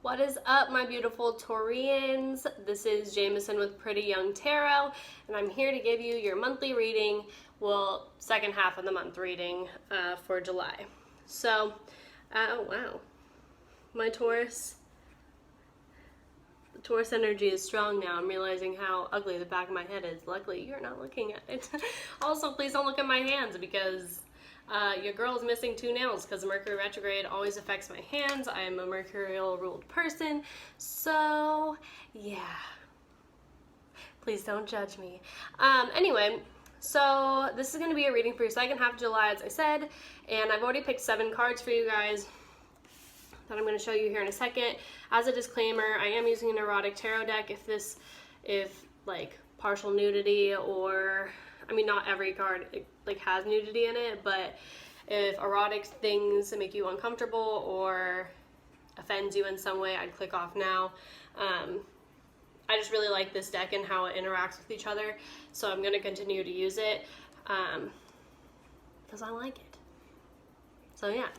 What is up, my beautiful Taurians? This is Jameson with Pretty Young Tarot, and I'm here to give you your monthly reading, well, second half of the month reading for July. So, oh wow, my Taurus, the Taurus energy is strong now. I'm realizing how ugly the back of my head is. Luckily, you're not looking at it. Also, please don't look at my hands because your girl's missing 2 nails because Mercury retrograde always affects my hands. I am a mercurial ruled person, so yeah. Please don't judge me. Anyway, so this is going to be a reading for your second half of July, as I said, and I've already picked 7 cards for you guys that I'm going to show you here in a second. As a disclaimer, I am using an erotic tarot deck if like partial nudity, or I mean, not every card like has nudity in it, but if erotic things make you uncomfortable or offends you in some way, I'd click off now. I just really like this deck and how it interacts with each other, so I'm going to continue to use it because I like it. So yeah,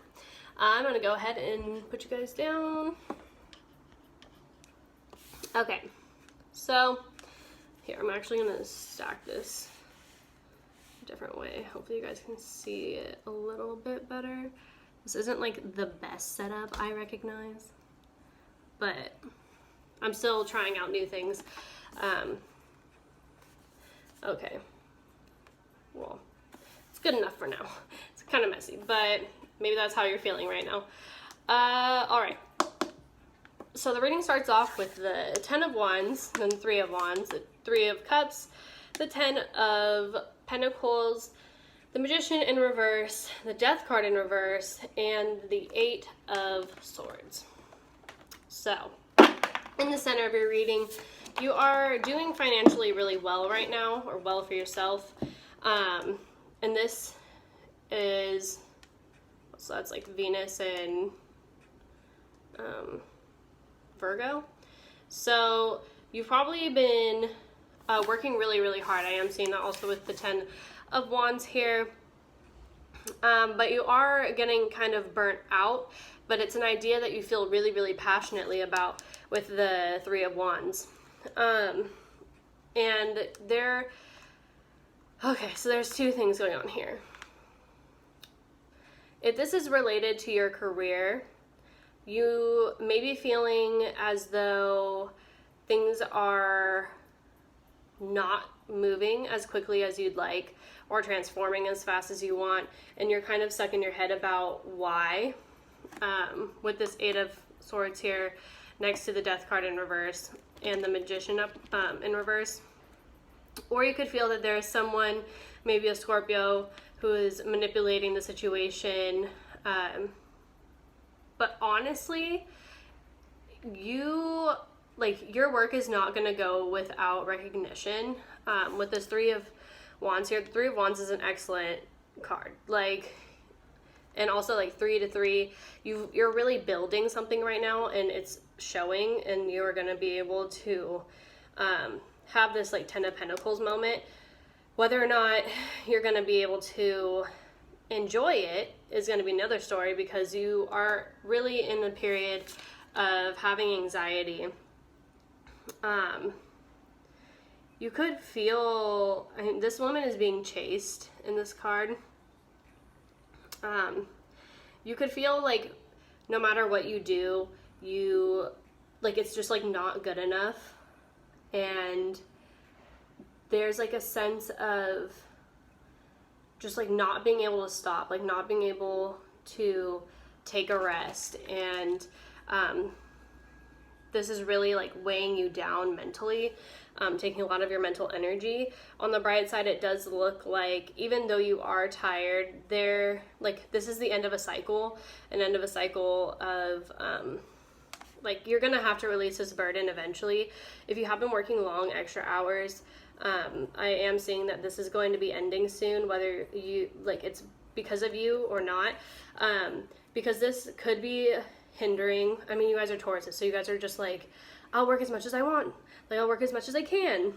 I'm going to go ahead and put you guys down. Okay, so here, I'm actually going to stack this a different way. Hopefully you guys can see it a little bit better. This isn't like the best setup, I recognize, but I'm still trying out new things. Okay, well, it's good enough for now. It's kind of messy, but maybe that's how you're feeling right now. All right. So the reading starts off with the 10 of Wands, then 3 of Wands, the 3 of Cups, the 10 of Pentacles, the Magician in reverse, the Death card in reverse, and the 8 of Swords. So, in the center of your reading, you are doing financially really well right now, or well for yourself. And this is, so that's like Venus and Virgo. So you've probably been working really hard. I am seeing that also with the 10 of Wands here. But you are getting kind of burnt out, but it's an idea that you feel really passionately about with the 3 of Wands. And okay, so there's 2 things going on here. If this is related to your career, you may be feeling as though things are not moving as quickly as you'd like, or transforming as fast as you want, and you're kind of stuck in your head about why. With this 8 of Swords here next to the Death card in reverse and the Magician up in reverse. Or you could feel that there is someone, maybe a Scorpio, who is manipulating the situation. But honestly, your work is not going to go without recognition. With this 3 of Wands here, the 3 of Wands is an excellent card. And also 3 to 3, you're really building something right now, and it's showing, and you're going to be able to have this 10 of Pentacles moment. Whether or not you're going to be able to enjoy it is going to be another story, because you are really in a period of having anxiety. You could feel, I mean, this woman is being chased in this card. You could feel like no matter what you do, it's just not good enough. And there's a sense of just not being able to stop, not being able to take a rest. And this is really weighing you down mentally, taking a lot of your mental energy. On the bright side, it does look like, even though you are tired, this is the end of a cycle, of you're gonna have to release this burden eventually. If you have been working long extra hours, I am seeing that this is going to be ending soon, whether you it's because of you or not, because this could be hindering. I mean, you guys are Tauruses, so you guys are just I'll work as much as I want, I'll work as much as I can.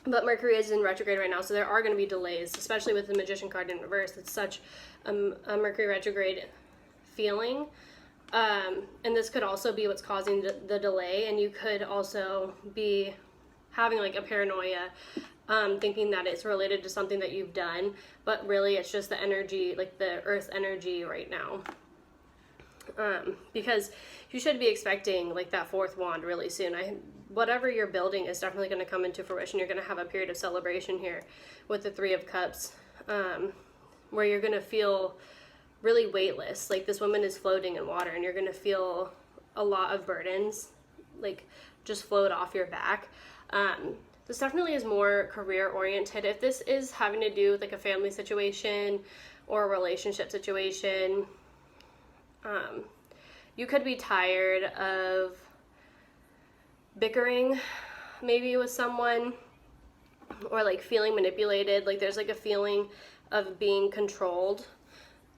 But Mercury is in retrograde right now, so there are going to be delays, especially with the Magician card in reverse. It's such a Mercury retrograde feeling. And this could also be what's causing the delay, and you could also be having like a paranoia, thinking that it's related to something that you've done, but really it's just the energy, like the earth energy right now. Because you should be expecting like that fourth wand really soon. Whatever you're building is definitely going to come into fruition. You're going to have a period of celebration here with the Three of Cups, where you're going to feel really weightless. Like this woman is floating in water, and you're going to feel a lot of burdens like just float off your back. This definitely is more career oriented. If this is having to do with like a family situation or a relationship situation, you could be tired of bickering maybe with someone, or like feeling manipulated. Like there's like a feeling of being controlled,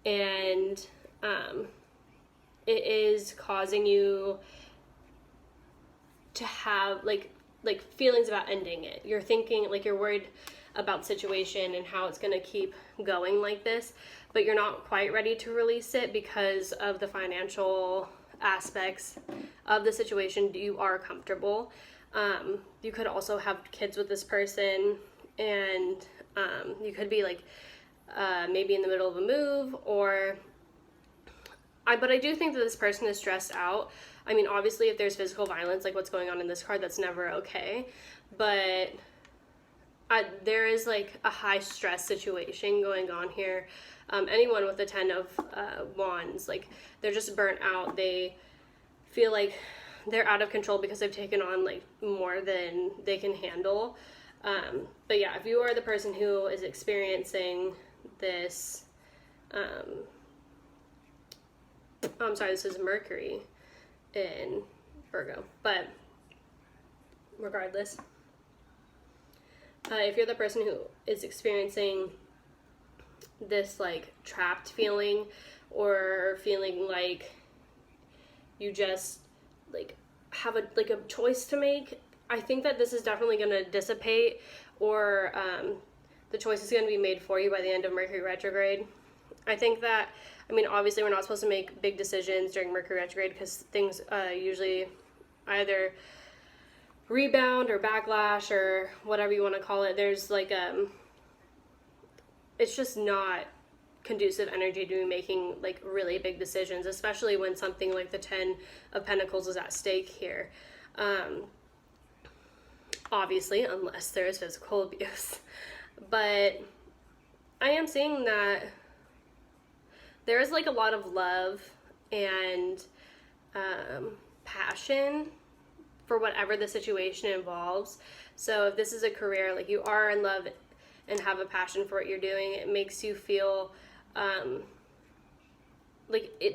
and it is causing you to have like feelings about ending it. You're thinking like you're worried about the situation and how it's going to keep going like this, but you're not quite ready to release it because of the financial aspects of the situation. You are comfortable. You could also have kids with this person, and you could be like maybe in the middle of a move, or but I do think that this person is stressed out. I mean, obviously if there's physical violence like what's going on in this card, that's never okay, but there is like a high stress situation going on here. Anyone with the 10 of Wands, like they're just burnt out. They feel like they're out of control because they've taken on like more than they can handle. But yeah, if you are the person who is experiencing this, I'm sorry, this is Mercury in Virgo, but regardless, if you're the person who is experiencing this like trapped feeling, or feeling like you just like have a choice to make, I think that this is definitely going to dissipate, or the choice is going to be made for you by the end of Mercury retrograde. I think that, I mean, obviously we're not supposed to make big decisions during Mercury retrograde because things usually either rebound or backlash or whatever you want to call it. There's like it's just not conducive energy to be making like really big decisions, especially when something like the 10 of Pentacles is at stake here. Obviously, unless there is physical abuse. But I am seeing that there is like a lot of love and passion for whatever the situation involves. So if this is a career, like you are in love and have a passion for what you're doing, it makes you feel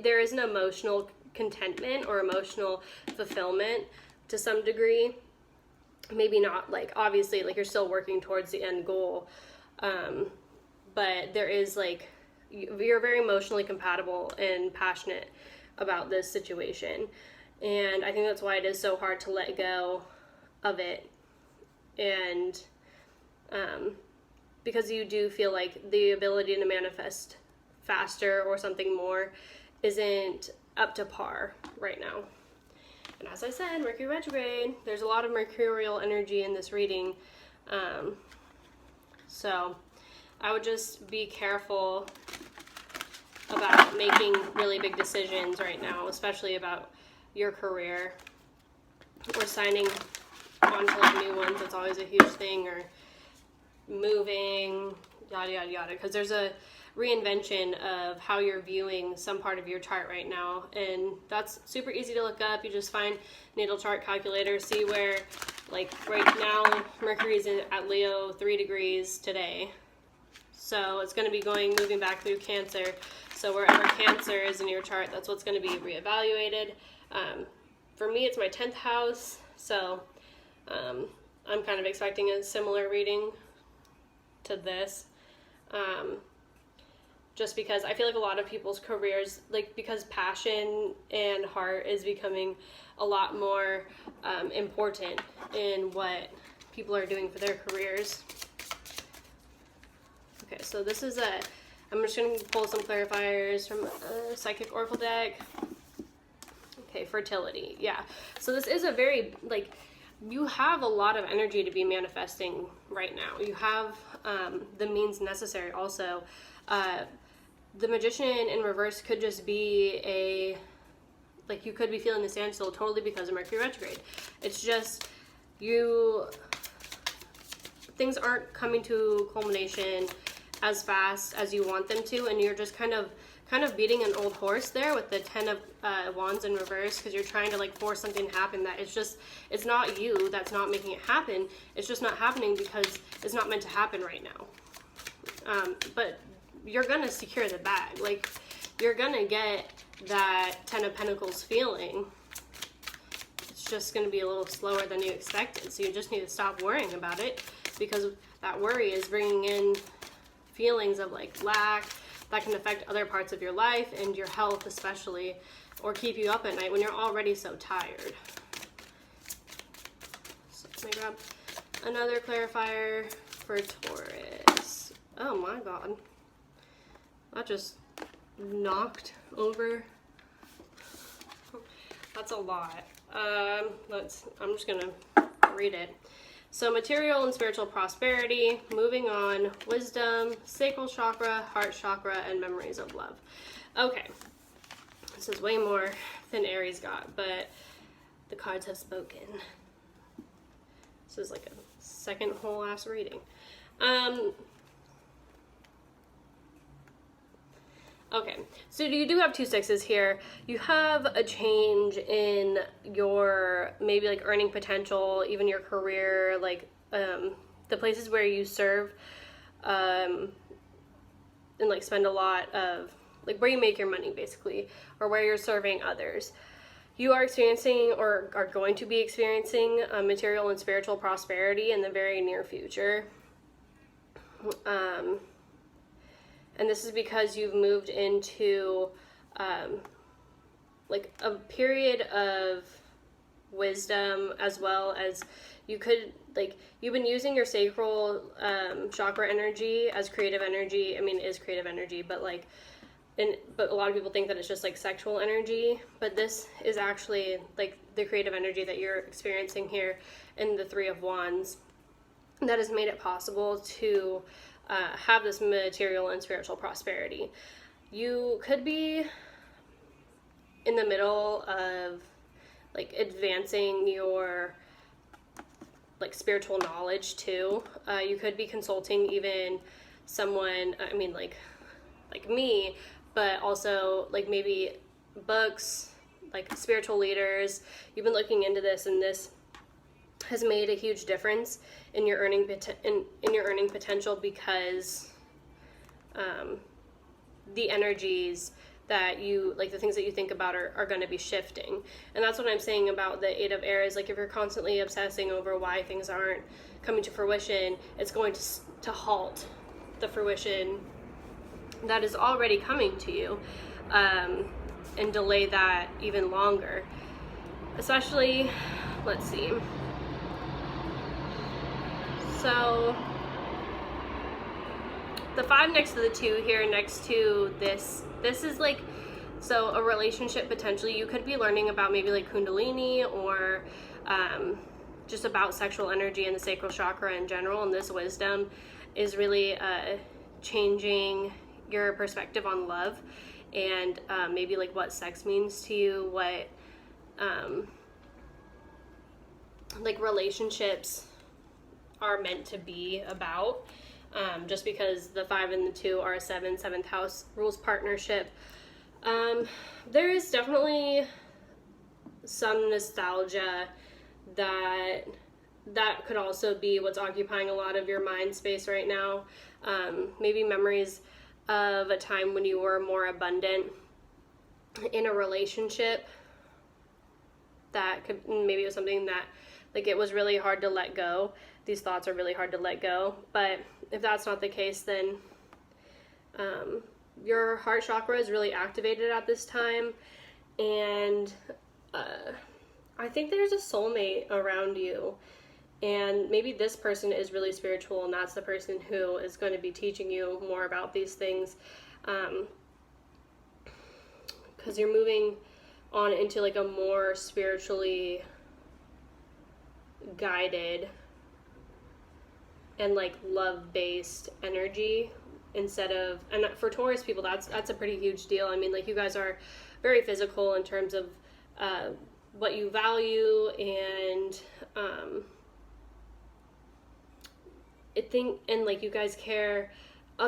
there is an emotional contentment or emotional fulfillment to some degree. Maybe not like, obviously, like you're still working towards the end goal, but there is like, you're very emotionally compatible and passionate about this situation. And I think that's why it is so hard to let go of it. And because you do feel like the ability to manifest faster or something more isn't up to par right now. And as I said, Mercury retrograde, there's a lot of mercurial energy in this reading. So I would just be careful about making really big decisions right now, especially about your career or signing on to like new ones. That's always a huge thing, or moving, yada yada yada, because there's a reinvention of how you're viewing some part of your chart right now, and that's super easy to look up. You just find natal chart calculator, see where, like right now Mercury is at Leo 3 degrees today, so it's going to be moving back through Cancer. So wherever Cancer is in your chart, that's what's going to be reevaluated. For me, it's my 10th house, so I'm kind of expecting a similar reading to this. Just because I feel like a lot of people's careers, like because passion and heart is becoming a lot more important in what people are doing for their careers. Okay, so this is I'm just going to pull some clarifiers from a Psychic Oracle deck. Okay, fertility. Yeah. So this is a very, like, you have a lot of energy to be manifesting right now. You have the means necessary also. The Magician in reverse could just be like, you could be feeling the standstill totally because of Mercury retrograde. It's just, things aren't coming to culmination as fast as you want them to, and you're just kind of beating an old horse there with the 10 of Wands in reverse, because you're trying to like force something to happen that it's not you that's not making it happen. It's just not happening because it's not meant to happen right now. But you're gonna secure the bag. Like, you're gonna get that 10 of Pentacles feeling. It's just gonna be a little slower than you expected. So you just need to stop worrying about it, because that worry is bringing in feelings of like lack that can affect other parts of your life and your health especially, or keep you up at night when you're already so tired. So let me grab another clarifier for Taurus. Oh my God. That just knocked over. That's a lot. I'm just gonna read it. So material and spiritual prosperity, moving on, wisdom, sacral chakra, heart chakra, and memories of love. Okay, this is way more than Aries got, but the cards have spoken. This is like a second whole ass reading. Okay, so you do have 2 sixes here. You have a change in your maybe like earning potential, even your career, like the places where you serve, and like spend a lot of, like where you make your money basically, or where you're serving others. You are experiencing or are going to be experiencing material and spiritual prosperity in the very near future. And this is because you've moved into like a period of wisdom, as well as you could, like, you've been using your sacral chakra energy as creative energy. I mean, it is creative energy, but like, but a lot of people think that it's just like sexual energy, but this is actually like the creative energy that you're experiencing here in the 3 of Wands that has made it possible to have this material and spiritual prosperity. You could be in the middle of like advancing your like spiritual knowledge too. You could be consulting even someone, I mean like me, but also like maybe books, like spiritual leaders. You've been looking into this, and this has made a huge difference in your earning potential, because the energies that you, like the things that you think about are going to be shifting. And that's what I'm saying about the 8 of Air, is like if you're constantly obsessing over why things aren't coming to fruition, it's going to halt the fruition that is already coming to you, and delay that even longer. Especially, let's see. So the 5 next to the 2 here, next to this is like, so a relationship potentially. You could be learning about maybe like Kundalini, or just about sexual energy and the sacral chakra in general. And this wisdom is really changing your perspective on love, and maybe like what sex means to you, what like relationships are meant to be about. Just because the 5 and the 2 are a 7th house rules partnership. There is definitely some nostalgia that could also be what's occupying a lot of your mind space right now. Maybe memories of a time when you were more abundant in a relationship. That could, maybe it was something that like it was really hard to let go. These thoughts are really hard to let go. But if that's not the case, then your heart chakra is really activated at this time. And I think there's a soulmate around you. And maybe this person is really spiritual, and that's the person who is going to be teaching you more about these things. Because you're moving on into like a more spiritually guided and like love-based energy instead of, and for Taurus people, that's a pretty huge deal. I mean, like, you guys are very physical in terms of what you value, and like, you guys care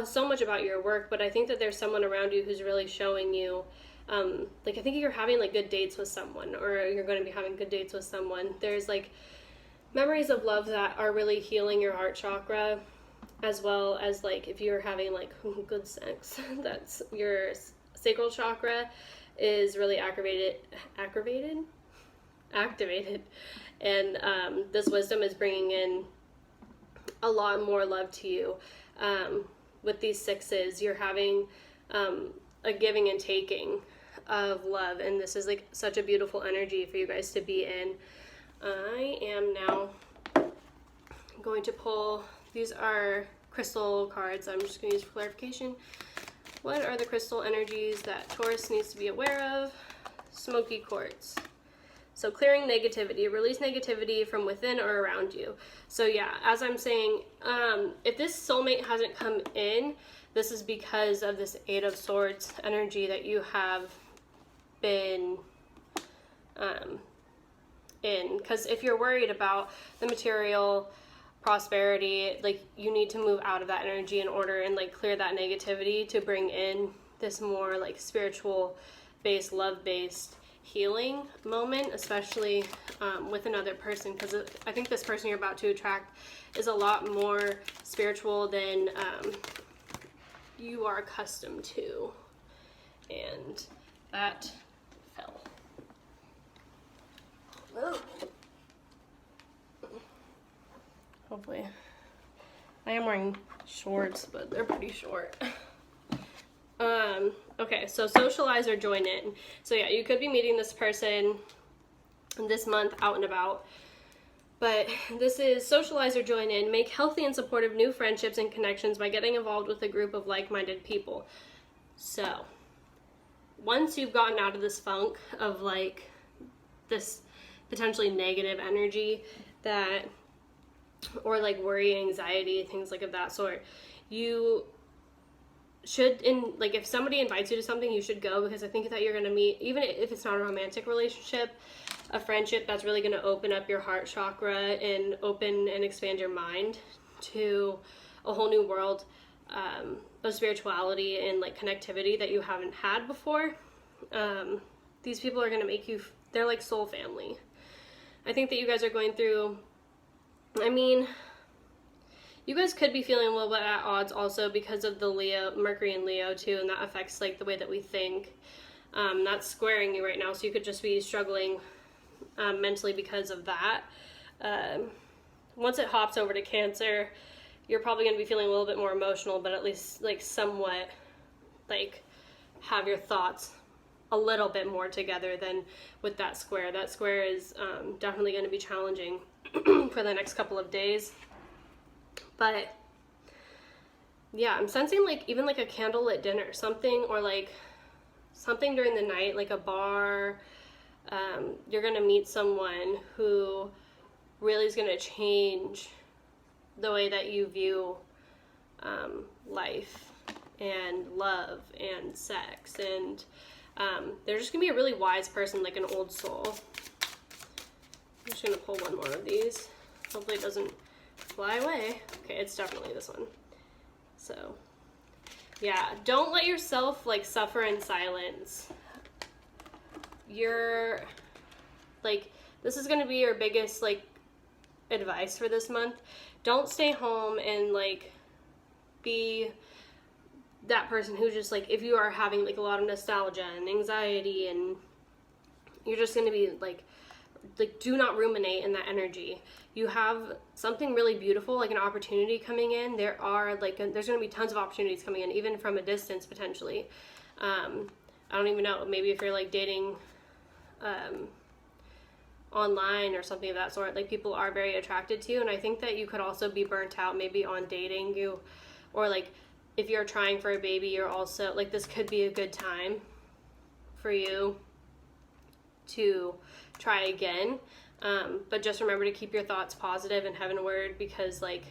so much about your work, but I think that there's someone around you who's really showing you, like, I think you're having like good dates with someone, or you're going to be having good dates with someone. There's like memories of love that are really healing your heart chakra, as well as like if you're having like good sex, that's your sacral chakra is really activated, and this wisdom is bringing in a lot more love to you. With these sixes, you're having a giving and taking of love, and this is like such a beautiful energy for you guys to be in. I am now going to pull, these are crystal cards I'm just going to use for clarification. What are the crystal energies that Taurus needs to be aware of? Smoky quartz. So clearing negativity, release negativity from within or around you. So yeah, as I'm saying, if this soulmate hasn't come in, this is because of this Eight of Swords energy that you have been in. Because if you're worried about the material prosperity, like, you need to move out of that energy in order and like clear that negativity to bring in this more like spiritual based, love based healing moment, especially with another person, because I think this person you're about to attract is a lot more spiritual than you are accustomed to. And that fell. Oh. Hopefully. I am wearing shorts, but they're pretty short. Okay, so socialize or join in. So yeah, you could be meeting this person this month out and about, but this is socialize or join in. Make healthy and supportive new friendships and connections by getting involved with a group of like-minded people. So once you've gotten out of this funk of like this potentially negative energy that, or like worry, anxiety, things like of that sort, you should, like, if somebody invites you to something, you should go, because I think that you're going to meet, even if it's not a romantic relationship, a friendship that's really going to open up your heart chakra and open and expand your mind to a whole new world of spirituality and like connectivity that you haven't had before. These people are going to make you, they're like soul family. I think that you guys are going through, I mean, you guys could be feeling a little bit at odds also because of the Mercury and Leo too, and that affects like the way that we think. That's squaring you right now, so you could just be struggling mentally because of that. Once it hops over to Cancer, you're probably going to be feeling a little bit more emotional, but at least like somewhat like have your thoughts a little bit more together than with that square. That square is definitely going to be challenging for the next couple of days. But yeah, I'm sensing like even like a candlelit dinner, something, or like something during the night, like a bar. You're going to meet someone who really is going to change the way that you view life and love and sex. And they're just going to be a really wise person, like an old soul. I'm just going to pull one more of these. Hopefully it doesn't fly away. Okay, it's definitely this one. So yeah, don't let yourself like suffer in silence. You're like, this is going to be your biggest like advice for this month. Don't stay home and like be that person who just like, if you are having like a lot of nostalgia and anxiety and you're just going to be like do not ruminate in that energy. You have something really beautiful, like an opportunity coming in. There are like there's going to be tons of opportunities coming in, even from a distance potentially. I don't even know, maybe if you're like dating online or something of that sort, like people are very attracted to you, and I think that you could also be burnt out maybe on dating you, or like if you're trying for a baby, you're also like, this could be a good time for you to try again. But just remember to keep your thoughts positive and heavenward, because like,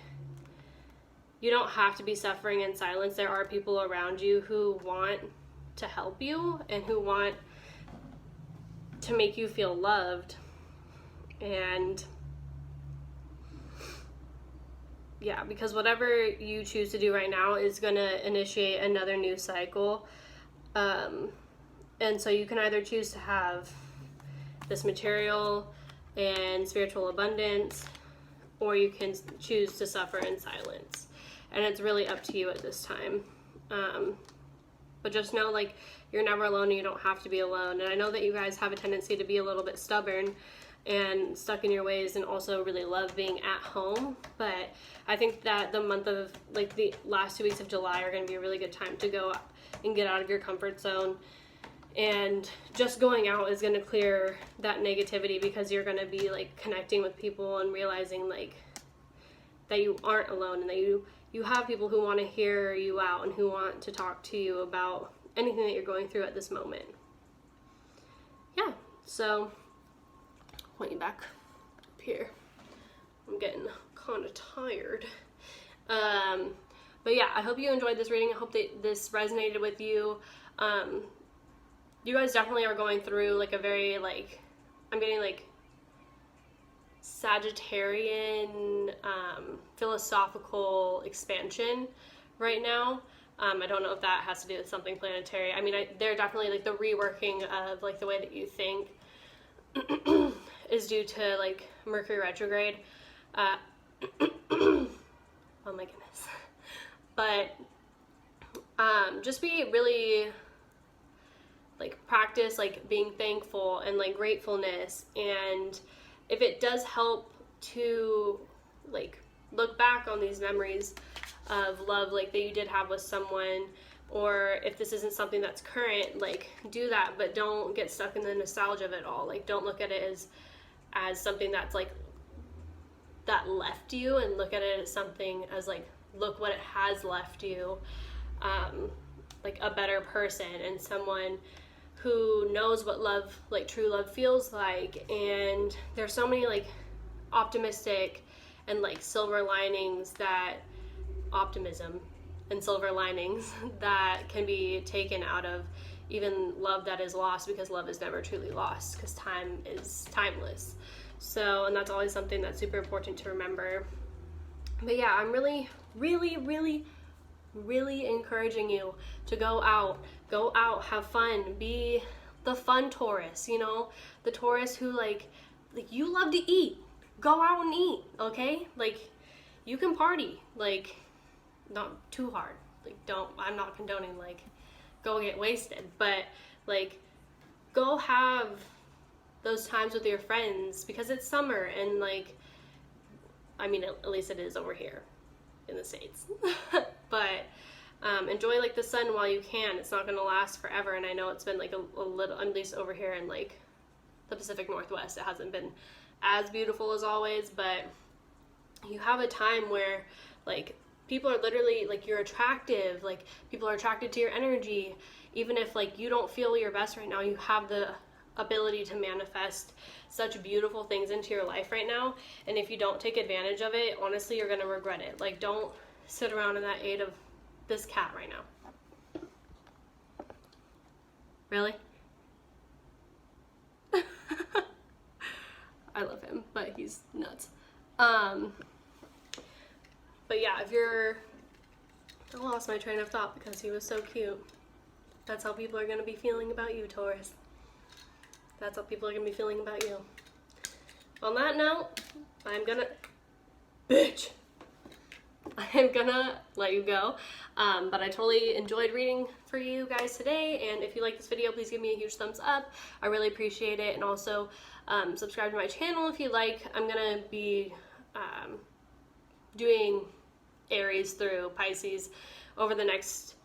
you don't have to be suffering in silence. There are people around you who want to help you and who want to make you feel loved. And yeah, because whatever you choose to do right now is going to initiate another new cycle. And so you can either choose to have this material and spiritual abundance, or you can choose to suffer in silence. And it's really up to you at this time. But just know, like, you're never alone and you don't have to be alone. And I know that you guys have a tendency to be a little bit stubborn and stuck in your ways, and also really love being at home. But I think that the month of, like, the last 2 weeks of July are going to be a really good time to go and get out of your comfort zone. And just going out is going to clear that negativity, because you're going to be, like, connecting with people and realizing, like, that you aren't alone, and that you have people who want to hear you out and who want to talk to you about anything that you're going through at this moment. Yeah, so I want you back up here. I'm getting kind of tired. But yeah, I hope you enjoyed this reading. I hope that this resonated with you. You guys definitely are going through like a very, like, I'm getting like Sagittarian philosophical expansion right now. I don't know if that has to do with something planetary. I mean, they're definitely like the reworking of like the way that you think is due to like Mercury retrograde. Oh my goodness. But just be really, like, practice like being thankful and like gratefulness. And if it does help to like look back on these memories of love like that you did have with someone, or if this isn't something that's current, like, do that, but don't get stuck in the nostalgia of it all. Like, don't look at it as something that's like that left you, and look at it as something as like, look what it has left you, like a better person and someone who knows what love, like true love, feels like. And there's so many like optimistic and like silver linings, that optimism and silver linings that can be taken out of even love that is lost, because love is never truly lost, because time is timeless. So, and that's always something that's super important to remember. But yeah, I'm really, really, really, really encouraging you to go out, have fun, be the fun Taurus, you know, the Taurus who like you love to eat. Go out and eat, okay? Like, you can party, like, not too hard. Like, I'm not condoning, like, go get wasted, but like, go have those times with your friends, because it's summer, and like, I mean, at least it is over here in the States. But enjoy like the sun while you can. It's not going to last forever, and I know it's been like a little, at least over here in like the Pacific Northwest, it hasn't been as beautiful as always, but you have a time where like people are literally like, you're attractive, like people are attracted to your energy. Even if like you don't feel your best right now, you have the ability to manifest such beautiful things into your life right now. And if you don't take advantage of it, honestly, you're going to regret it. Like, don't sit around in that aid of this cat right now. Really? I love him, but he's nuts. But yeah, if you're, I lost my train of thought because he was so cute. That's how people are going to be feeling about you, Taurus. That's how people are going to be feeling about you. On that note, I'm gonna let you go. But I totally enjoyed reading for you guys today. And if you like this video, please give me a huge thumbs up. I really appreciate it. And also subscribe to my channel if you like. I'm going to be doing Aries through Pisces over the next,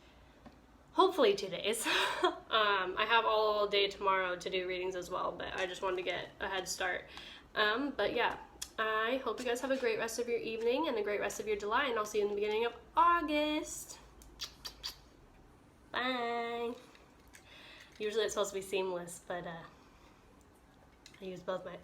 hopefully, 2 days. I have all day tomorrow to do readings as well, but I just wanted to get a head start. But yeah, I hope you guys have a great rest of your evening and a great rest of your July, and I'll see you in the beginning of August. Bye. Usually it's supposed to be seamless, but I used both my